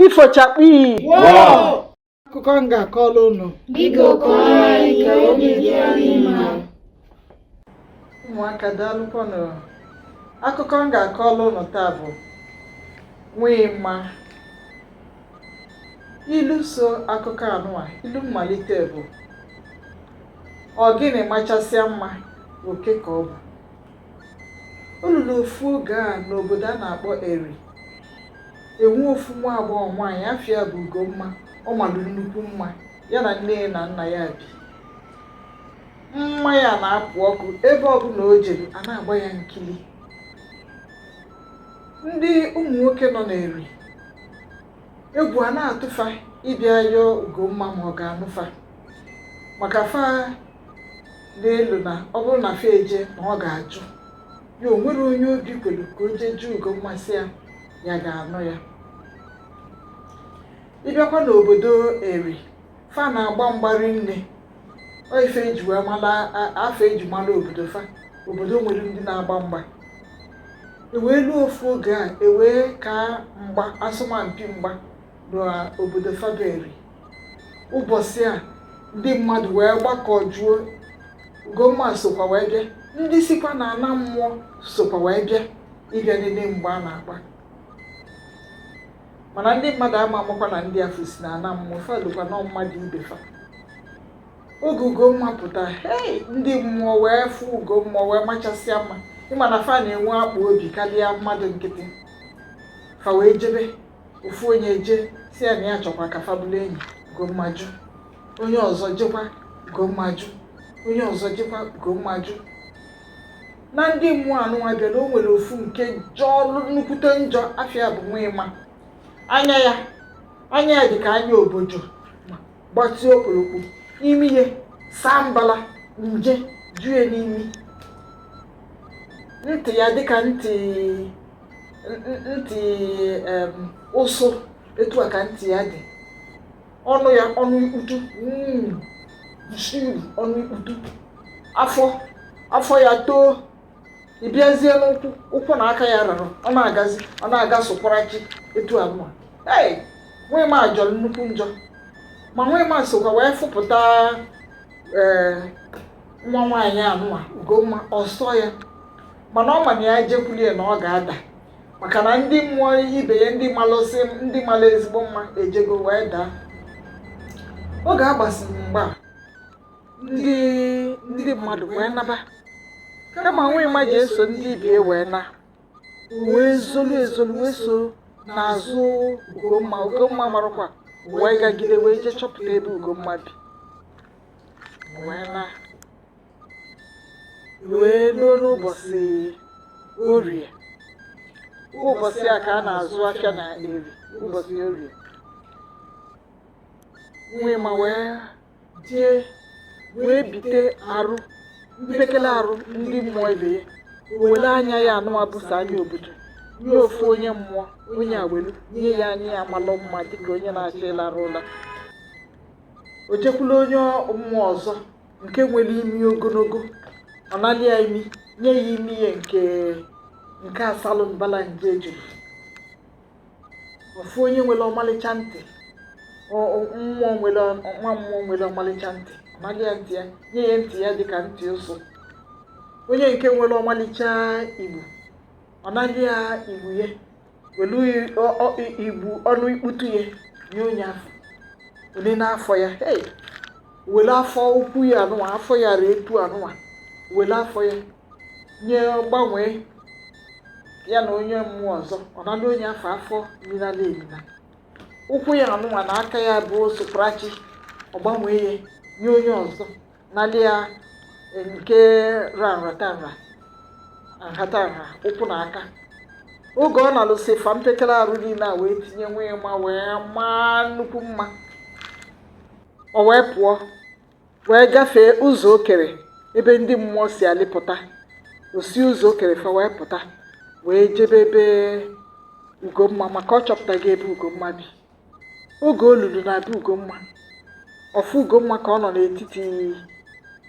ifochakpi. Akụkọ m ga-akọrọ unu. Biko kọọrọ anyị ka obi dị anyị mma. Ụmụaka daalụkwanụ. Akụkọ m ga-akọrọ unu taa bụ Nwịma. Ilu so akụkọ anụwa, ilu mmalite bụ ọ gịnị machasịa mma oke ka ọ bụ. O luru ofu oge a n'obodo a na-akpọ Eri. Enwe ofu nwa agbọghọ nwaanyị afọ ya bụ Ugomma. Ọ malụ nnukwu mma ya na nne na nna ya bi. Mma ya na-apụ ọkụ ebe ọbụla o jere a na-agba ya nkili. Ndị ụmụ nwoke nọ n'Eri egwu a na-atụfa ịbịa yọọ Ugomma ma ọ ga-anụfa, maka fa n'elu na ọ bụrụ na fa eje na ọ ga-ajụ ya. O nwere onye obi kwelu ka o jee jụ Ugomma sị ya ga-anụ ya. Ịbịakwa n'obodo Eri, fa na-agba mgbari nne. Ọ ife eji wee mara afọ eji mara obodo fa. Obodo nwere ndị na-agba mgba. Ewee luo ofu oge a ewee ka mgba asọmpi mgba n'obodo fa bụ Eri. Ụbọchị a ndị mmadụ wee gbakọ juo. Ugomma sokwa wee bịa. Ndị sikwa na ana mmụọ sokwa wee bịa ịbịa nene mgba a na-agba. Mana ndị mmadụ ama amakwa na ndị afọ si na ana mmụọ fa lụkwa nọ mmadụ ibe fa. Oge Ugomma pụta, ndị mmụọ wee fụ Ugomma wee machasịa mma. Ịma na fa na-enwe akpa obi karịa mmadụ nkịtị. Fa wee jebe ofu onye je si ya na ya chọkwa ka fa bụrụ enyi. Ugomma jụ. Onye ọzọ jekwa, Ugomma jụ. Onye ọzọ jekwa, Ugomma jụ. Na ndị mmụọ anụnwa bịara, o nwere ofu nke jọọ nnukwute njọ afịa bụ Nwịma. Anya ya dị ka anya obodo gbatịa okpolokpo. Imi ya saa mbala nje jue n'imi. Ntị ya dịka ntị ụsụ, etu a ka ntị ya dị. Ọnụ ya ọnụ ikputu, ọnụ ikputu. Afọ ya too. Ịbịazie n'ụkwụ, ụkwụ na aka ya rarụ, ọ na-aga sụkwarachi etu abụọ. Nwịma jọrọ nnukwu njọ. Ma Nwịma sokwa wee fụpụta nwa nwaanyị anụwa Ugomma ọsọ ya. Mana ọ ma na ya jekwulie na ọ ga-ada, maka na ndị mmụọ ibe ya ndị mara ezigbo mma ejego wee daa. Oge a gbasiri mgba ndị mmadụ wee naba. Kama Nwịma ji eso ndị ibie wee na, wee zolu wee so n'azụ Ugomma. Ugomma marakwa wee gagide wee jee chọpụta ebe Ugomma bi. Wee luo n'ụbọchị Orie. Ụbọchị a ka a na-azụ afịa na Eri, ụbọchị Orie. Nwịma wee jee wee bite arụ, mpekele arụ ndị mmụọ ibe ya. Were anya ya anụwa bụsa anya obodo nye ofu onye mmụọ, onye awelu nye ya anya ya amalụ mma dịka onye na-achọ ịlara ụla. O jekwula onye mmụọ ọzọ nke nwere imi ogologo. Ọ nalị ya imi, nye ya imi ya nke asalụ mbala nje juru. Ofu onye nwere ọmalịcha ntị, nwa mmụọ nwere ọmalịcha ntị. Ọ nalị ya ntị ya, nye ya ntị ya dịka ntị ụsụ. Onye nke nwere ọmalịcha igbu, ọ nalị ya igbu ya, welu igbu ọnụ ikputu ya nye onye afọ. Onye n'afọ ya, welu afọ ukwu ya anụwa, afọ ya reetu anụwa, welu afọ ya nye gbanwee ya na onye mmụọ ọzọ. Ọ nalị onye afọ minala emina. Ụkwụ ya anụwa na aka ya bụ sụprachi, ọ gbanwee ya nye onye ọzọ, nalị ya nke nhatanha ụkwụ na aka. Oge ọ na-alụsị fa mpekele arụ niile a wee tinye Nwịma wee maa nnukwu mma. O wee pụọ wee gafee ụzọ okere ebe ndị mmụọ si alịpụta. O si ụzọ okere fa wee pụta wee jebe ebe Ugomma, maka ọ chọpụtaghị ebe Ugomma bi. Oge o luru na be Ugomma, ọfụ Ugomma ka ọ nọ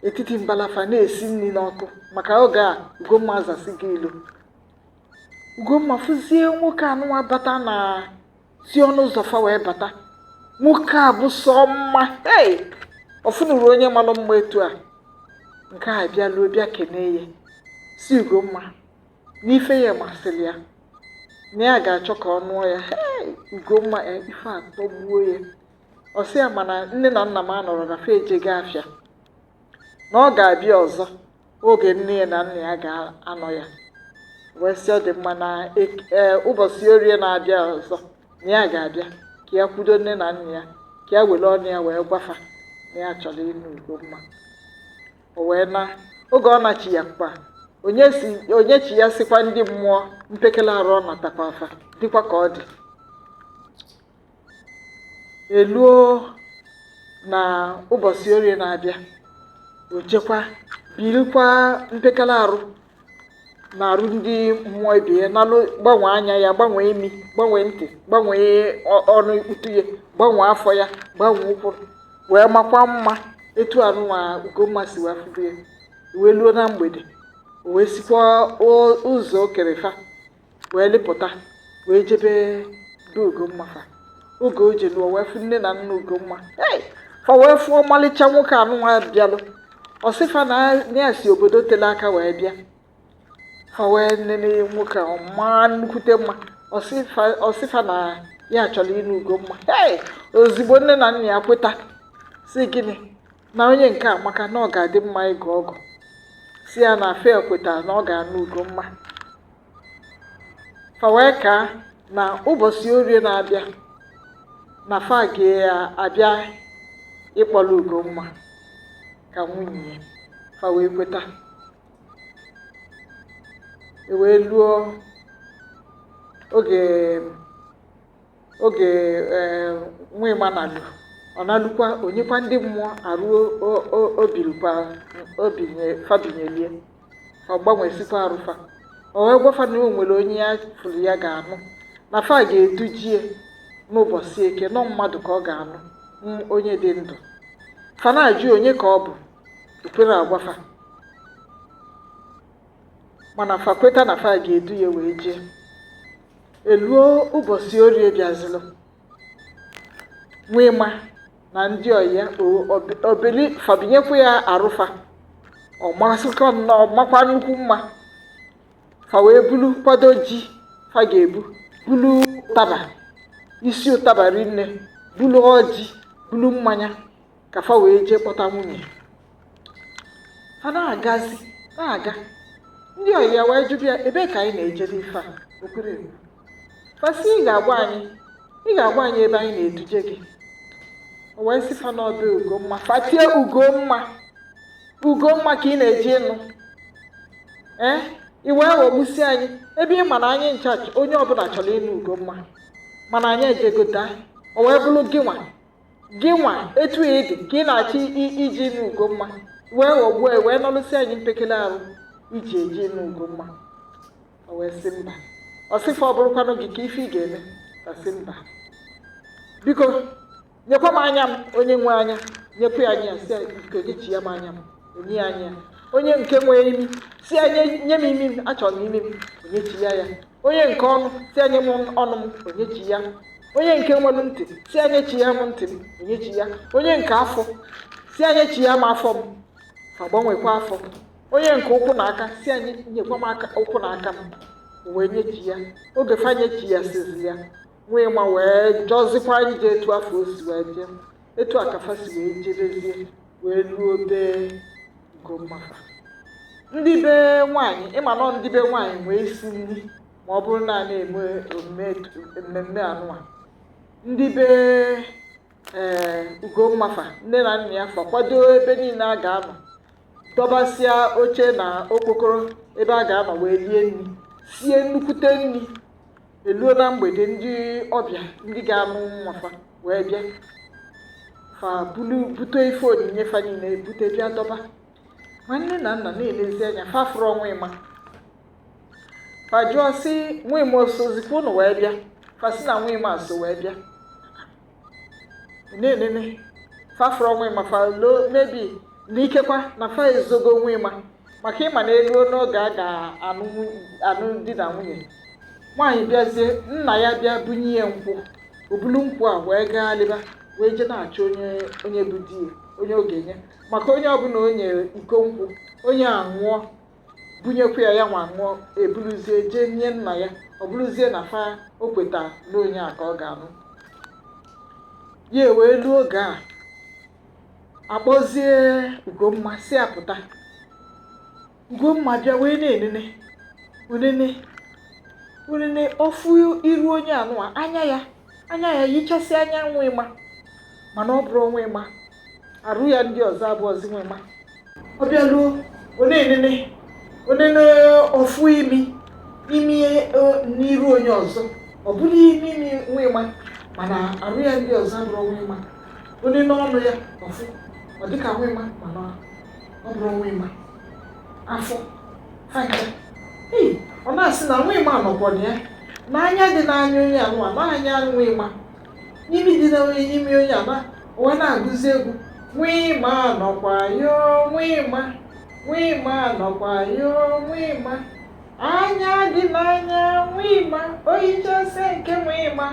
n'etiti mbalafa na-esi nri n'ọkụ, maka oge a Ugomma azasigo ilo. Ugomma fụzie nwoke anụwa bata si ọnụ ụzọ fa wee bata. Nwoke a bụ sọ mma. Ọfụnụrụ onye malụ mma etu a. Nke a bịa luo bịa kenee ya si Ugomma n'ife ya masịrị ya na ya ga-achọ ka ọ nụọ ya. Ugomma ife atọgbuo ya. Ọ sị ya mana nne na nna m anọrọ na fa ejega afịa na ọ ga-abịa ọzọ oge nne ya na nna ya ga-anọ ya. Wee sị ọ dị mma na ụbọchị orie na-abịa ọzọ na ya ga-abịa ka ya kwudo nne na nna ya ka ya were ọnụ ya wee gwafa na ya chọrọ ịnụ Ugomma. O wee na oge ọ nachi ya kpa onye chi ya sikwa ndị mmụọ mpekele arụ ọ natakwa afa dịkwa ka ọ dị. Eluo na ụbọchị orie na-abịa o jekwa birikwa mpekele arụ na arụ ndị mmụọ ibe ya nalụ gbanwee anya ya gbanwee imi gbanwee ntị gbanwee ọnụ ikputu ya gbanwee afọ ya gbanwee ụkwụ wee makwa mma etu anụnwa Ugomma si wee fụrụ ya. Wee luo na mgbede o wee sikwa ụzọ okerefa wee lịpụta wee jebe be Ugomma fa. Oge o jelu o wee fụ nne na nna Ugomma fa wee fụ ọmalịcha nwoke anụnwa bịalụ. Ọ sịfa na ya si obodo tele aka wee bịa. Fa wee nene nwoke a ọma nnukwute mma. Ọ sịfa na ya chọrọ ịnụ Ugomma. Ozigbo nne na nna ya kweta si gịnị na onye nke a maka na ọ ga-adị mma ịgụ ọgụ. Si ya na fe kwetara na ọ ga-anụ Ugomma. Fa wee kaa na ụbọchị orie na-abịa na fa ga-abịa ịkpọrọ Ugomma ka nwunye ya. Fa wee kweta. Wee luo oge Nwịma na-alụ ọ na-alụkwa onyekwa ndị mmụọ arụ fabinyelie ọ gbanwesikwa arụfa. O wee gwafa na o nwere onye ya fụrụ ya ga-anụ na fa ga-edujie n'ụbọchị eke nọ mmadụ ka ọ ga-anụ onye dị ndụ. Fa na-ajụ onye ka ọ bụ ekwere agwafa mana fa kweta na fa ga-edu ya wee jee. Eluo ụbọchị orie bịazilụ Nwịma na ndị ọyị ya obeli fabinyekwa ya arụfa ọ makwa nnukwu mma. Fa wee bulu kwado ji fa ga-ebu bulu ụtaba isi ụtaba rinne bulu ọjị bulu mmanya ka fa wee jee kpọta nwunye. Fa na-agazi na-aga ndị ọyị ya wee jụbịa ebe ka anyị na-ejere ife a okwere fa sị ị ga-agwa anyị ebe anyị na-eduje gị. O wee sị fa n'ọbe Ugomma fa tie Ugomma ka ị na-eje ịnụ i wee ghọgbusi anyị ebe ị ma na anyị ncha onye ọbụla chọrọ ịnụ Ugomma mana anyị ejegota. O wee bụrụ gịnwa etu ya dị ka ị na-achọ iji ịnụ Ugomma wee ghọgbuo wee nọlụsi anyị mpekele arụ iji eji ịnụ Ugomma. O wee sị mba. Ọ sịfa ọ bụrụkwanụ gị ka ife ị ga-eme ka sị mba biko nyekwa m anya m onye nwe anya nyekwa ya anya si biko nyechi ya m anya m onye ya anya onye nke nwee imi si anya nye m imi m achọrọ m imi m onyechi ya onye nke ọnụ si anya m ọnụ m onyechi ya onye nke nwere ntị si anya chi ya m ntị m onyechi ya onye nke afọ si anya chi ya m afọ m fa gbanwekwa afọ onye nke ụkwụ na aka si anya nyekwa m aka ụkwụ na aka m wee nyechi ya. Oge fa nyechi ya sizi ya Nwịma wee jọzikwa anyị je etu afọ o si wee jee etu a ka fa si wee jebezie wee luo be Ugomma fa. Ndị be nwaanyị ịma nọ ndị be nwaanyị wee isi nri ma ọ bụrụ na a na-eme mmemme anụnwa. Ndị be Ugomma fa nne na nna ya fa kwado ebe niile a ga-anọ dọbasịa oche na okpokoro ebe a ga-anọ wee rie nri sie nnukwute nri. Eluo na mgbede ndị ọbịa ndị ga-anụ nwa fa wee bịa fa bute ife onyinye fa niile bute bịa dọba. Ma nne na nna na-elezi anya fa fụrụ Nwịma fa jụọ sị Nwịma osozikwa ụnụ wee bịa. Fa sị na Nwịma so wee bịa. Na-enene fa fụrụ Nwịma fa loo mebi n'ikekwa na fa ezogo Nwịma maka ịma na eluo n'oge a ga-anụ di na nwunye. Nwaanyị bịazie nna ya bịa bunye ya nkwụ obulu nkwụ a wee gaa leba wee je na-achọ onye bụ di onye ogenye maka onye ọbụla o nyere iko nkwụ onye a ṅụọ bunyekwa ya nwa ṅụọ eburuzie jee nye nna ya ọ bụrụzie na fa o kweta na onye a ka ọ ga-anụ ya wee luo oge a akpọzie Ugomma si apụta Ugomma bịa wee na-enene ọfụ iru onye anụwa anya ya yichasị anya nwa ịma mana ọ bụrụ onwe ịma arụ ya ndị ọzọ abụọzi nwa ịma ọ bịaluo onene ọfụ imi n'iru onye ọzọ ọ bụrụ imi nwa ịma mana arụ ya ndị ọzọ abụrụ onwe ịma onene ọnụ ya ọfụ ọ dịka nwa ịma mana ọ bụrụ onwe ịma afọ fanya ọ na-asị na nwa ịma nọkwọrọ ya n'anya dị n'anya onye anụwa n'anya nwa ịma n'imi dị n'ime onye ana ụwa na-agụzi egwu nwa ịma nọkwa yo nwa ịma nọkwa yo nwa ịma anya dị n'anya nwa ịma oyichasị nke nwa ịma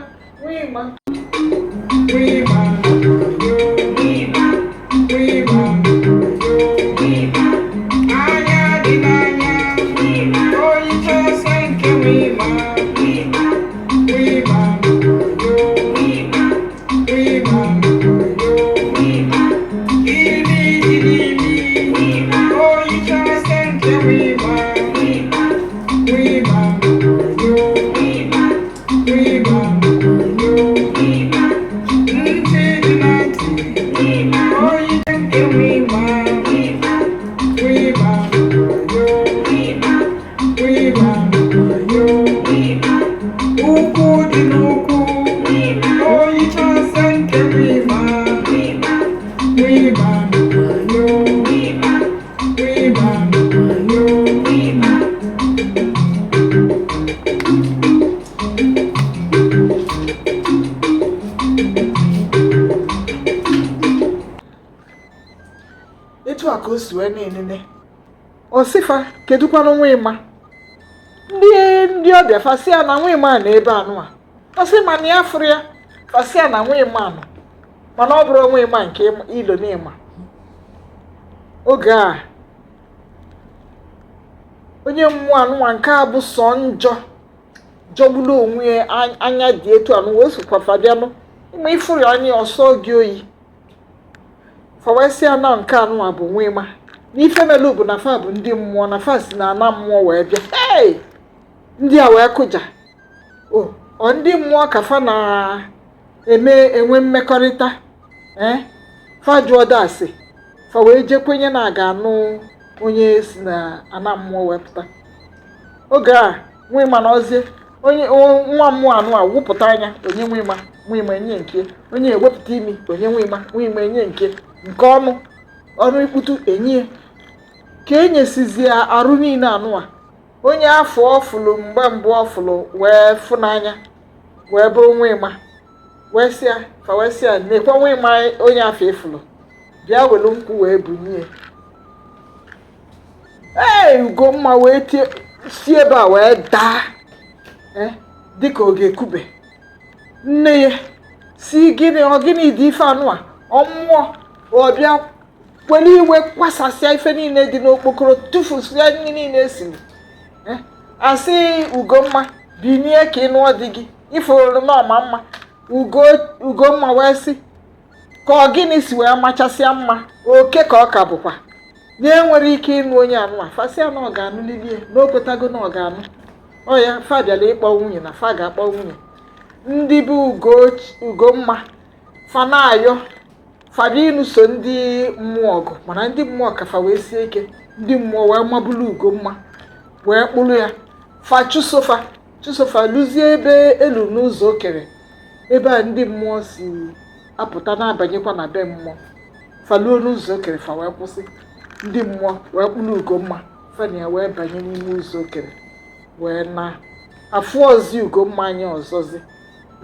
etu a ka o si wee na-enene osifa kedukwanụ nwa ịma ndị ọbịa fasịa na nwa ịma na ebe anụ a ọsị mana ya fụrụ ya fasịa na nwa ịma nọ mana ọ bụrụ nwa ịma nke ilo na ịma oge a onye mmụọ anụnwa nke a bụ sọ njọ jọgburu onwe ya anya dị etu anụ wee sokwafa bịanụ ịma ifụrụ anya ọsọ gị oyi fawasịa na nke anụnwa bụ nwa ịma n'ife melu bụ na fa bụ ndị mmụọ na fa si na ana mmụọ wee bịa ndị a wee kụja ọ ndị mmụọ ka fa na-enwe mmekọrịta fa jụọ dasị fa wee je kwenye na aga anụ onye si na ana mmụọ wee pụta oge a nwa ịma na ozie onye nwa mmụọ anụ a wụpụta anya onye nwa ịma enye nke onye ewepụta imi onye nwa ịma enye nke ọnụ ikputu enye ka enyesizie arụ niile anụwa onye afọ ọfụlụ mgbe mbụ ọfụlụ wee fụ n'anya wee bụrụ nwa ịma wee sịa nekwa nwa ịma onye afọ ịfụlụ bịa welu nkwụ wee bunye Ugomma wee si ebe a wee daa dịka ọ ga-ekube nne ya si gịnị dị ife anụwa ọmmụọ ọbịa kwere iwe kwasasịa ife niile dị n'okpokoro tụfusịa nri niile esiri asị Ugomma binie ka ị nụọ di gị ifuru n'ọma mma Ugomma wee sị ka ọ gịnị si wee machasịa mma oke ka ọ ka bụkwa na enwere ike ịnụ onye anụwa fasịa na ọ ga-anụ lilie na o kwetago na ọ ga-anụ ọ ya fa bịara ịkpọ nwunye na fa ga-akpọ nwunye ndị bụ Ugomma fa na-ayọ fabinu so ndị mmụọ ọgụ mana ndị mmụọ ka fa wee sie ike ndị mmụọ wee mabulu Ugomma wee kpụrụ ya fa chụsofa lụzie ebe elu n'ụzọ okere ebe a ndị mmụọ si apụta na-abanyekwa na be mmụọ faluo n'ụzọ okere fa wee kwụsị ndị mmụọ wee kpụrụ Ugomma fania wee banye n'ime ụzọ okere wee na afụ ọzi Ugomma anya ọzọzi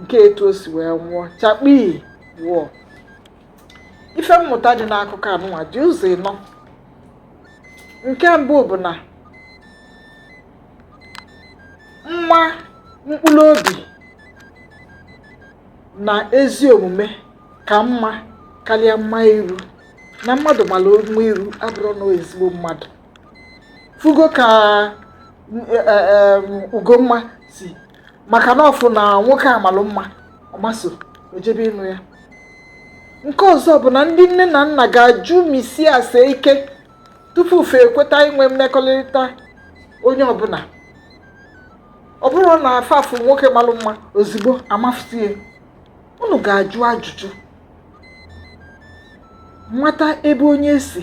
nke etu o si wee nwụọ chakpii wụọ ife mmụta dị n'akụkọ anụnwa dị ụzọ ịnọ nke mbụ bụ na mma mkpụrụ obi na ezi omume ka mma karịa mma iru, na mmadụ mara mma iru abụrụ na ezigbo mmadụ. Fugo ka Ugomma si maka na ọfụ na nwoke amalụ mma ọmaso ojebe ịnụ ya. Nke ọzọ bụ na ndị nne na nna ga-ajụ misi ase ike tupu fe ekweta inwe mmekọrịta onye ọbụla. Ọ bụrụ na afafụ nwoke malụ mma ozigbo amafutie, unu ga-ajụ ajụjụ nwata ebe onye si,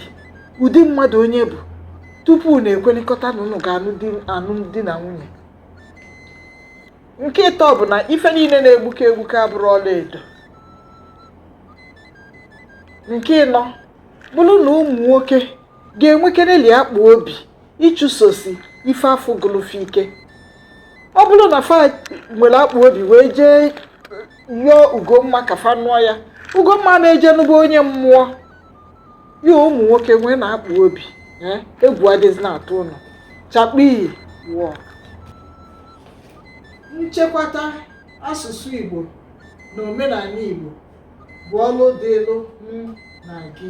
ụdị mmadụ onye bụ, tupu unu ekwelikọta na unu ga-anụ di na nwunye. Nke ịtọ bụ na ife niile na-egbuke egbuke abụrụ ọla edo. Nke ịnọ bụrụ na ụmụ nwoke ga-enwekereli akpa obi ịchụsosi ife afọ gụlụfe ike. Ọ bụrụ na fa nwere akpa obi wee jee yọọ Ugomma ka fa nụọ ya, Ugomma na-eje n'ụba onye mmụọ. Ya ụmụ nwoke nwee na akpa obi, egwu adịghị na-atụ ụnụ. Chakpi wụọ. Nchekwata asụsụ Igbo na omenala Igbo bụ ọlụ dị elu m na gị.